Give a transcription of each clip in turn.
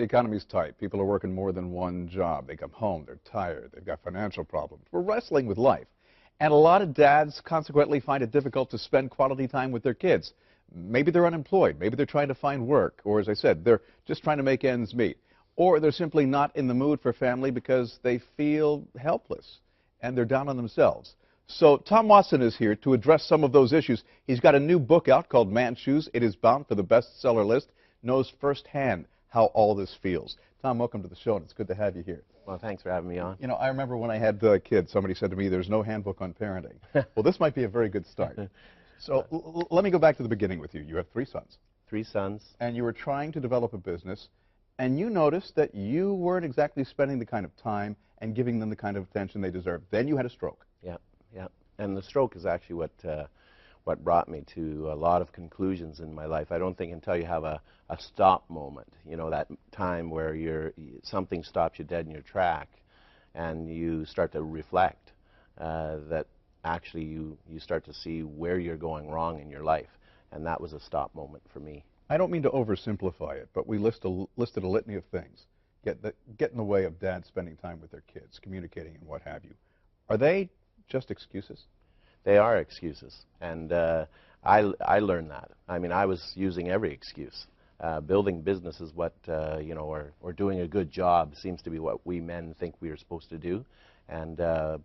The economy's tight. People are working more than one job. They come home, they're tired, they've got financial problems. We're wrestling with life. And a lot of dads consequently find it difficult to spend quality time with their kids. Maybe they're unemployed, maybe they're trying to find work, or as I said, they're just trying to make ends meet. Or they're simply not in the mood for family because they feel helpless and they're down on themselves. So Tom Watson is here to address some of those issues. He's got a new book out called Man Shoes. It is bound for the bestseller list. Knows firsthand how all this feels. Tom, welcome to the show, and it's good to have you here. Well, thanks for having me on. You know, I remember when I had kids, somebody said to me, there's no handbook on parenting. Well, this might be a very good start. So let me go back to the beginning with you. You have 3 sons. 3 sons. And you were trying to develop a business, and you noticed that you weren't exactly spending the kind of time and giving them the kind of attention they deserved. Then you had a stroke. Yeah. And the stroke is actually what brought me to a lot of conclusions in my life. I don't think until you have a stop moment, you know, that time where something stops you dead in your track and you start to reflect, that actually you start to see where you're going wrong in your life. And that was a stop moment for me. I don't mean to oversimplify it, but we listed a litany of things get in the way of dads spending time with their kids, communicating and what have you. Are they just excuses? They are excuses, and I learned that. I mean, I was using every excuse. Building business is what, you know, or doing a good job seems to be what we men think we are supposed to do, and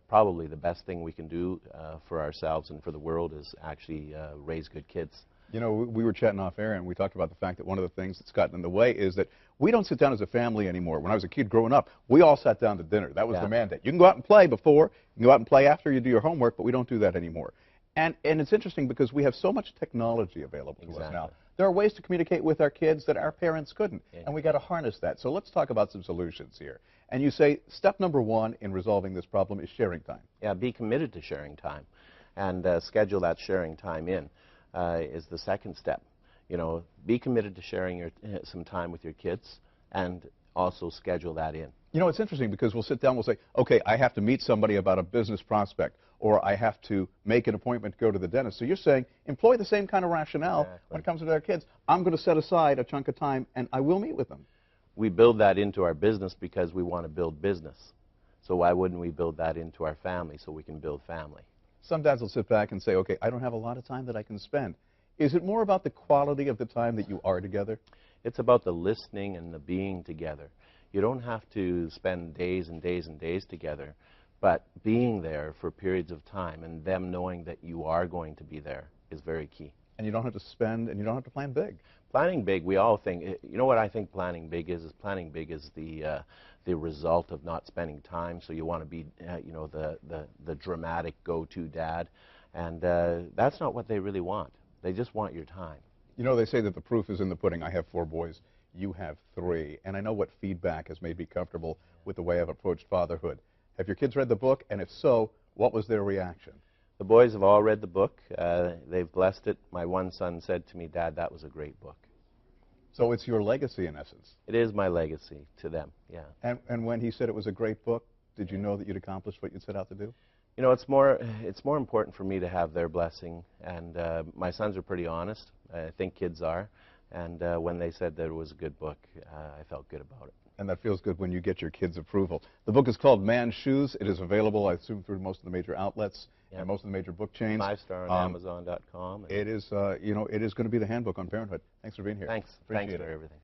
probably the best thing we can do for ourselves and for the world is actually raise good kids. You know, we were chatting off air, and we talked about the fact that one of the things that's gotten in the way is that we don't sit down as a family anymore. When I was a kid growing up, we all sat down to dinner. That was the mandate. You can go out and play before, you can go out and play after you do your homework, but we don't do that anymore. And it's interesting because we have so much technology available to us now. There are ways to communicate with our kids that our parents couldn't, and we got to harness that. So let's talk about some solutions here. And you say step number 1 in resolving this problem is sharing time. Yeah, be committed to sharing time, and schedule that sharing time in. Is the second step. You know, be committed to sharing some time with your kids and also schedule that in. You know, it's interesting because we'll sit down, we'll say, okay, I have to meet somebody about a business prospect, or I have to make an appointment to go to the dentist. So you're saying employ the same kind of rationale when it comes to their kids. I'm going to set aside a chunk of time and I will meet with them. We build that into our business because we want to build business. So why wouldn't we build that into our family so we can build family? Some dads will sit back and say, okay, I don't have a lot of time that I can spend. Is it more about the quality of the time that you are together? It's about the listening and the being together. You don't have to spend days and days and days together, but being there for periods of time and them knowing that you are going to be there is very key. And you don't have to spend, and you don't have to plan big. Planning big, we all think, you know what I think planning big is planning big is the result of not spending time. So you want to be, you know, the dramatic go-to dad, and that's not what they really want. They just want your time. You know, they say that the proof is in the pudding. I have 4 boys. You have 3. And I know what feedback has made me comfortable with the way I've approached fatherhood. Have your kids read the book? And if so, what was their reaction? The boys have all read the book. They've blessed it. My one son said to me, Dad, that was a great book. So it's your legacy, in essence. It is my legacy to them, yeah. And when he said it was a great book, did you know that you'd accomplished what you'd set out to do? You know, it's more important for me to have their blessing. And my sons are pretty honest. I think kids are. And when they said that it was a good book, I felt good about it. And that feels good when you get your kids' approval. The book is called Man Shoes. It is available, I assume, through most of the major outlets and most of the major book chains. 5-star on Amazon.com. It is, you know, it is going to be the handbook on parenthood. Thanks for being here. Thanks. Appreciate it. For everything.